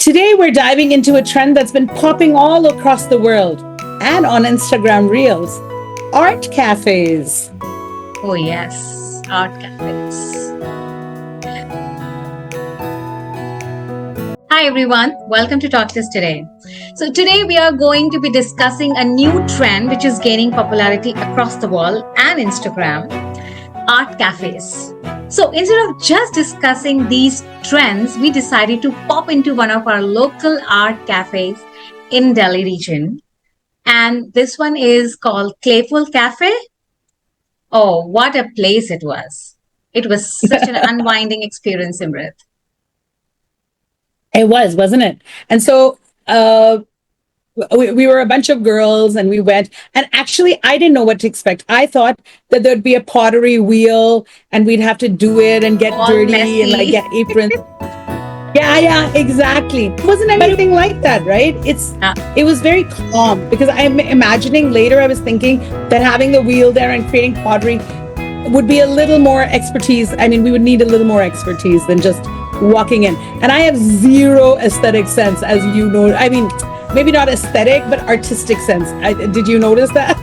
Today, we're diving into a trend that's been popping all across the world and on Instagram Reels: art cafes. Oh, yes, art cafes. Hi, everyone. Welcome to TalktousToday. So, today we are going to be discussing a new trend which is gaining popularity across the world and Instagram: art cafes. So, instead of just discussing these trends, we decided to pop into one of our local art cafes in Delhi region. And this one is called Playful Cafe. Oh, what a place it was. It was such an unwinding experience, Imrit. It was, wasn't it? And so we were a bunch of girls and we went. And actually, I didn't know what to expect. I thought that there'd be a pottery wheel and we'd have to do it and get All dirty and like messy. get aprons. Yeah, exactly. It wasn't anything like that, right? Uh, It was very calm because I'm imagining later I was thinking that having the wheel there and creating pottery would be a little more expertise. I mean, we would need a little more expertise than just walking in. And I have zero aesthetic sense, as you know. I mean, maybe not aesthetic, but artistic sense. Did you notice that?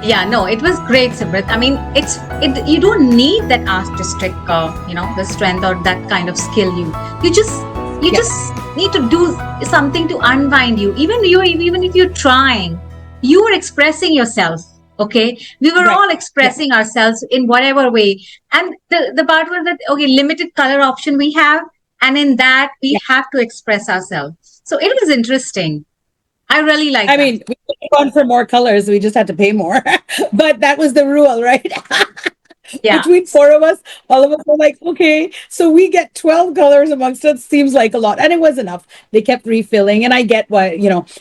yeah, no, it was great, Simrit. I mean, you don't need that artistic, the strength or that kind of skill. You just need to do something to unwind you. Even if you're trying, you are expressing yourself. Okay, we were Right. all expressing ourselves in whatever way, and the part was that okay, limited color option we have, and in that we Yeah. have to express ourselves. So it was interesting. I really like I that. mean, we could have gone for more colors. We just had to pay more. But that was the rule, right? Yeah. Between four of us, all of us were like, okay, so we get 12 colors amongst us. Seems like a lot. And it was enough. They kept refilling. And I get why.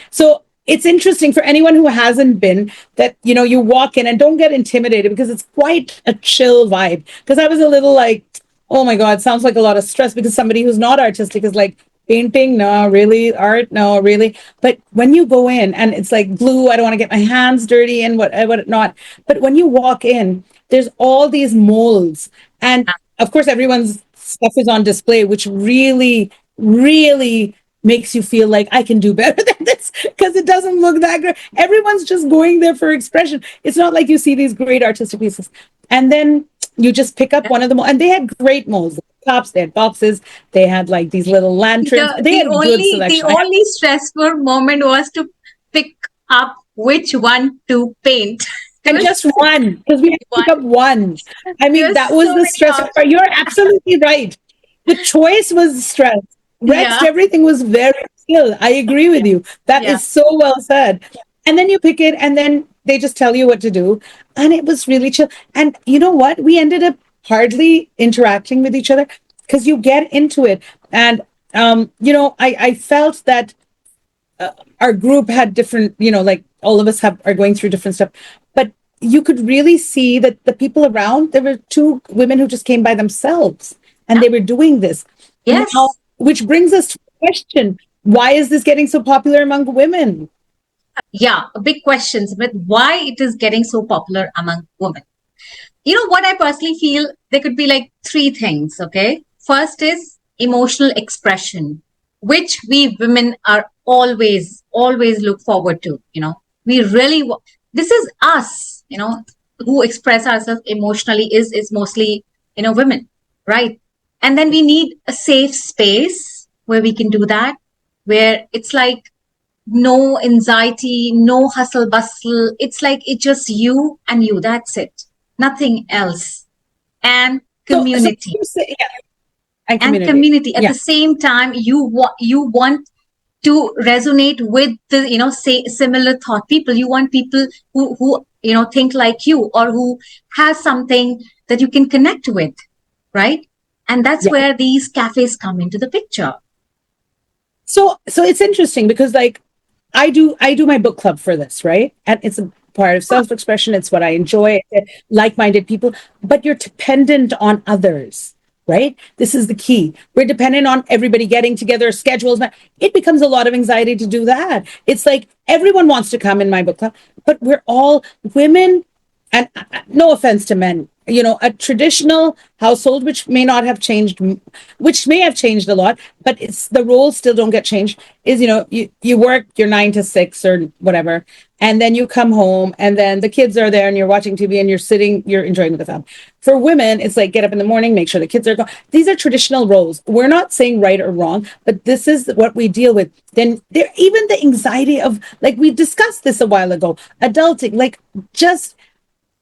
So it's interesting for anyone who hasn't been that, you walk in and don't get intimidated because it's quite a chill vibe. Because I was a little like, oh my God, sounds like a lot of stress because somebody who's not artistic is like, painting, no, really, art, no, really. But when you go in and it's like glue, I don't want to get my hands dirty and what not. But when you walk in, there's all these molds. And of course, everyone's stuff is on display, which really, really makes you feel like I can do better than this because it doesn't look that great. Everyone's just going there for expression. It's not like you see these great artistic pieces. And then you just pick up one of them. And they had great molds, cups, they had boxes, they had like these little lanterns. the They the had good only the selection. only stressful moment was to pick up which one to paint. There And was just one, because we had to one. pick up one. I There mean, were that was so the many stress part. You're absolutely right. The choice was the stress. Rest, Yeah. everything was very chill. I agree with you. That Yeah. is so well said. And then you pick it, and then they just tell you what to do. And it was really chill. And you know what? We ended up hardly interacting with each other because you get into it. And, I felt that our group had different, like all of us are going through different stuff. But you could really see that the people around, there were two women who just came by themselves and they were doing this. Yes. Now, which brings us to the question, why is this getting so popular among women? Yeah. Big questions, but why it is getting so popular among women? You know what I personally feel? There could be like three things. Okay. First is emotional expression, which we women are always look forward to. We really, this is us, who express ourselves emotionally is mostly, women, right? And then we need a safe space where we can do that, where it's like no anxiety, no hustle bustle. It's like it's just you and you. That's it. Nothing else. And So community. you say, yeah, and And community. community. At Yeah. the same time, you want to resonate with the say similar thought people. You want people who think like you or who has something that you can connect with, right? And that's Yeah. where these cafes come into the picture. So it's interesting because like I do my book club for this, right? And it's a part of self-expression. It's what I enjoy, like-minded people, but you're dependent on others, right? This is the key. We're dependent on everybody getting together, schedules. It becomes a lot of anxiety to do that. It's like everyone wants to come in my book club, but we're all women. And no offense to men, a traditional household, which may not have changed, which may have changed a lot, but it's the roles still don't get changed. Is you work your 9 to 6 or whatever, and then you come home, and then the kids are there, and you're watching TV, and you're enjoying with the family. For women, it's like get up in the morning, make sure the kids are gone. These are traditional roles. We're not saying right or wrong, but this is what we deal with. Then there, even the anxiety of, like we discussed this a while ago, adulting, like just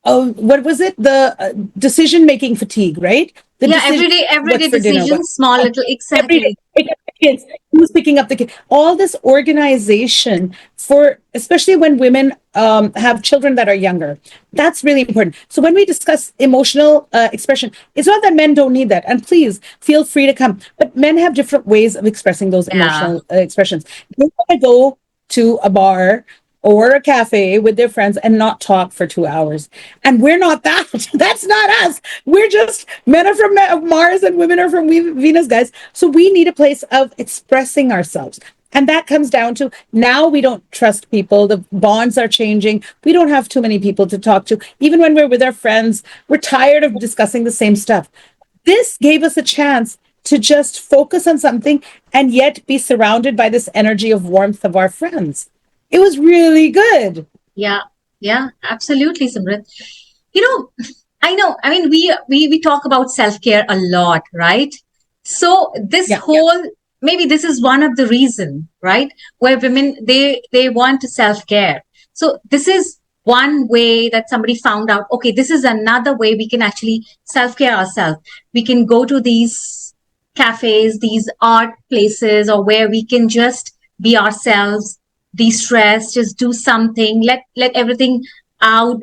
what was it? The decision making fatigue, right? The Yeah, decision, what's everyday for dinner, what decisions, small little, every day, exactly. pick up the kids, who's picking up the kid, all this organization for, especially when women have children that are younger. That's really important. So when we discuss emotional expression, it's not that men don't need that, and please feel free to come, but men have different ways of expressing those Yeah, emotional expressions. They want to go to a bar or a cafe with their friends and not talk for 2 hours. And we're not that. That's not us. We're just men are from Mars and women are from Venus, guys. So we need a place of expressing ourselves. And that comes down to now we don't trust people. The bonds are changing. We don't have too many people to talk to. Even when we're with our friends, we're tired of discussing the same stuff. This gave us a chance to just focus on something and yet be surrounded by this energy of warmth of our friends. It was really good. yeah, yeah, absolutely, Simran. You know, I know. I mean, we talk about self care a lot, right? So this Yeah, whole, maybe this is one of the reason, right, where women they want to self care. So this is one way that somebody found out. Okay, this is another way we can actually self care ourselves. We can go to these cafes, these art places, or where we can just be ourselves, de-stress, just do something, let everything out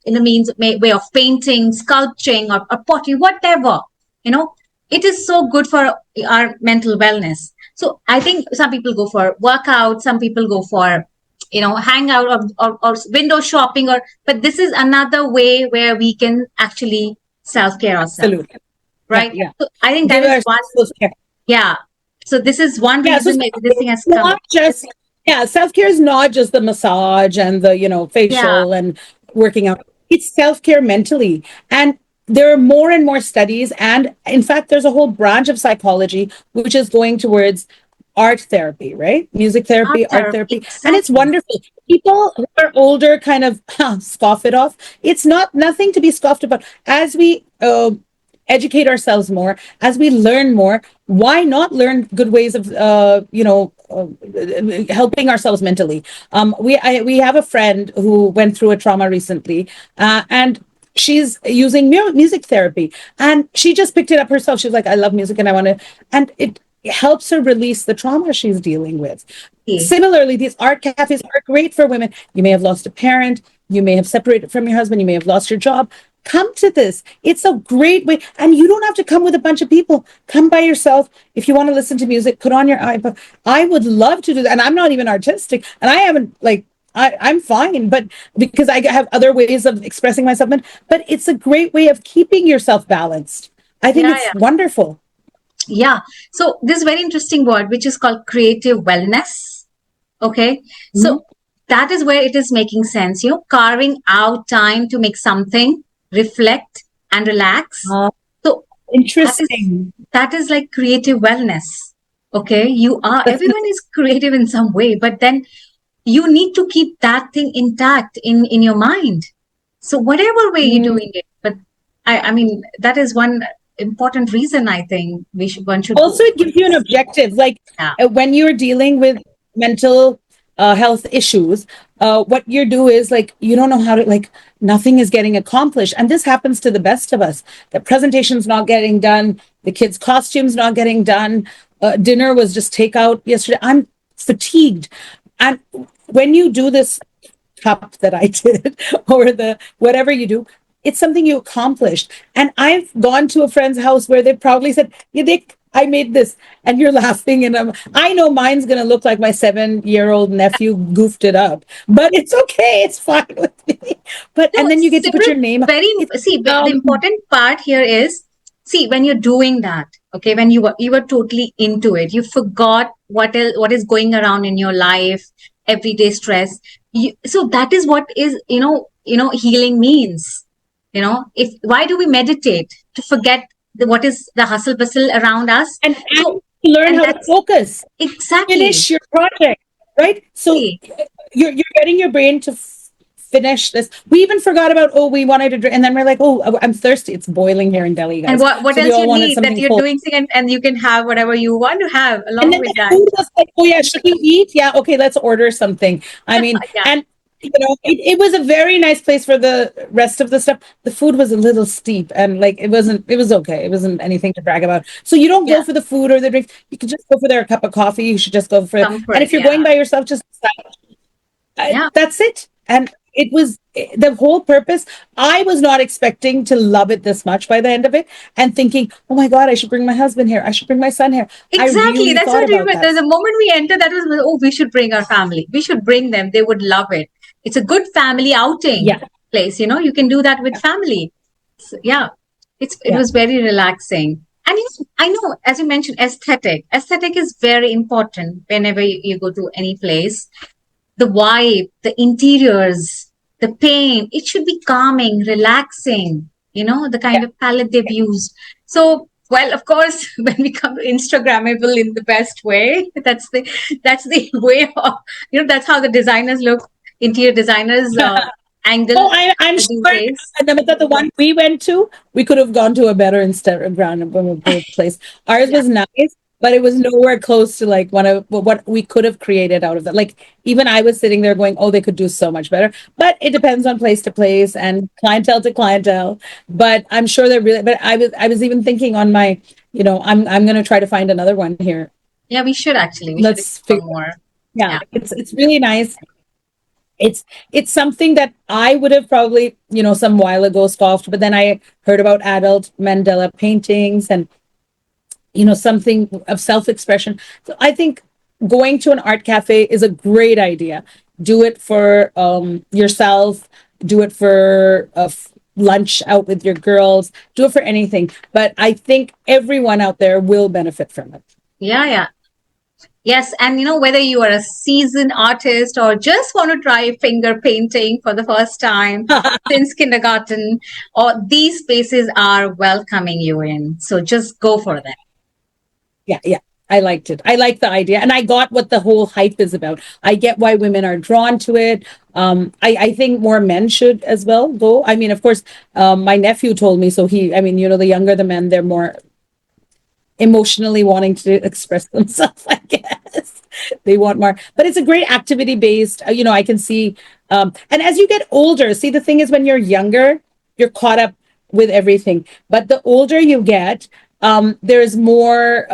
in a means way of painting, sculpting, or pottery, whatever. You know, it is so good for our mental wellness. So I think some people go for workout, some people go for hangout, or window shopping, or but this is another way where we can actually self care ourselves, absolutely. Yeah, right? yeah. So I think that Give is one. ourselves care. Yeah. So this is one Yeah, so reason maybe this thing has come. not just, yeah, self-care is not just the massage and the, Yeah. facial and working out. It's self-care mentally. And there are more and more studies. And in fact, there's a whole branch of psychology which is going towards art therapy, right? Music Art therapy, art therapy, therapy. And it's exactly. wonderful. People who are older kind of scoff it off. It's not nothing to be scoffed about. As we educate ourselves more, as we learn more, why not learn good ways of helping ourselves mentally? We have a friend who went through a trauma recently, and she's using music therapy, and she just picked it up herself. She's like, I love music and I want to, and it helps her release the trauma she's dealing with. Okay. Similarly, these art cafes are great for women. You may have lost a parent, you may have separated from your husband, you may have lost your job. Come to this. It's a great way. And you don't have to come with a bunch of people. Come by yourself. If you want to listen to music, put on your iPod. I would love to do that. And I'm not even artistic. And I haven't, like, I'm fine, but because I have other ways of expressing myself. But it's a great way of keeping yourself balanced. I think Yeah, it's yeah. wonderful. Yeah. So this very interesting word, which is called creative wellness. Okay. Mhm. So that is where it is making sense, carving out time to make something, reflect and relax. Uh, So that is interesting. that is like creative wellness. Okay. Everyone is creative in some way, but then you need to keep that thing intact in your mind. So whatever way you're Mm. doing it, but I mean that is one important reason I think one should go Also, it for gives you an this. objective, like Yeah, when you're dealing with mental health issues, what you do is, like, you don't know how to, like, nothing is getting accomplished, and this happens to the best of us. The presentation's not getting done, the kids costumes not getting done, dinner was just takeout yesterday. I'm fatigued. And when you do this cup that I did, or the whatever you do, it's something you accomplished. And I've gone to a friend's house where they proudly said, yeah, I made this, and you're laughing. And I know mine's going to look like my 7-year-old nephew goofed it up, but it's okay. It's fine with me. But, no, and then you get to put Simran, your name. very It's, see the important part here is, see, when you're doing that, okay, when you were totally into it, you forgot what is going around in your life, everyday stress. So that is what is healing means. If why do we meditate to forget what is the hustle bustle around us? And So, learn and how to that's focus, exactly, finish your project, right? So you're getting your brain to finish this. We even forgot about, oh, we wanted to drink, and then we're like, oh, I'm thirsty. It's boiling here in Delhi, and guys. what So we else all you wanted need that something you're cold. doing, and you can have whatever you want to have And along then with the that. food was like, oh yeah, should you eat? Yeah, okay, let's order something. I mean, Yeah, and it was a very nice place for the rest of the stuff. The food was a little steep and like it was okay. It wasn't anything to brag about. So you don't yeah, go for the food or the drink. You can just go for their cup of coffee. You should just go for, and comfort. if you're Yeah, going by yourself, just yeah. that's it. And it was the whole purpose. I was not expecting to love it this much by the end of it and thinking, oh my God, I should bring my husband here. I should bring my son here. I Exactly. really That's thought what we about were. that. The moment we entered, that was, oh, we should bring our family. We should bring them. They would love it. It's a good family outing Yeah. place. You can do that with family. So, yeah, it Yeah. was very relaxing. And I know, as you mentioned, aesthetic. Aesthetic is very important whenever you go to any place. The vibe, the interiors, the paint, it should be calming, relaxing, the kind Yeah. of palette they've used. So, well, of course, when we come to Instagrammable in the best way, that's the way of, that's how the designers look, interior designers angle Oh, I'm these sure days. the one we went to, we could have gone to a better Instagram place. Ours Yeah. was nice, but it was nowhere close to like one of what we could have created out of that. Like even I was sitting there going, "Oh, they could do so much better." But it depends on place to place and clientele to clientele. But I'm sure they're really. But I was even thinking on my, I'm gonna try to find another one here. Yeah, we should actually. We should Let's explore figure. more. Yeah, Yeah. it's really nice. It's something that I would have probably, some while ago scoffed, but then I heard about adult Mandela paintings and, something of self-expression. So I think going to an art cafe is a great idea. Do it for yourself, do it for lunch out with your girls, do it for anything. But I think everyone out there will benefit from it. Yeah, yeah. Yes, and whether you are a seasoned artist or just want to try finger painting for the first time since kindergarten, or these spaces are welcoming you in. So just go for them. Yeah, yeah. I liked it. I like the idea. And I got what the whole hype is about. I get why women are drawn to it. I think more men should as well go. I mean, of course, my nephew told me, so the younger the men, they're more emotionally wanting to express themselves, I guess. They want more. But it's a great activity based. I can see. And as you get older, see, the thing is, when you're younger, you're caught up with everything. But the older you get, there's more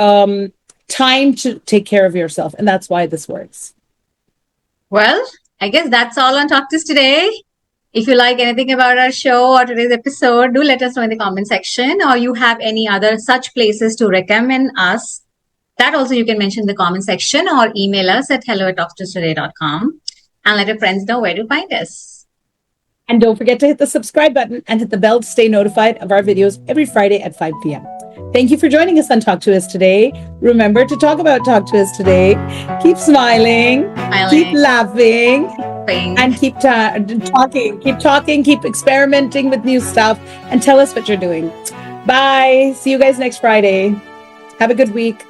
time to take care of yourself. And that's why this works. Well, I guess that's all on Talk to Us today. If you like anything about our show or today's episode, do let us know in the comment section, or you have any other such places to recommend us. That also you can mention in the comment section or email us at hello@talktousToday.com and let your friends know where to find us. And don't forget to hit the subscribe button and hit the bell to stay notified of our videos every Friday at 5 p.m. Thank you for joining us on Talk to Us Today. Remember to talk about Talk to Us Today. Keep smiling, keep laughing, and talking. Keep talking, keep experimenting with new stuff, and tell us what you're doing. Bye. See you guys next Friday. Have a good week.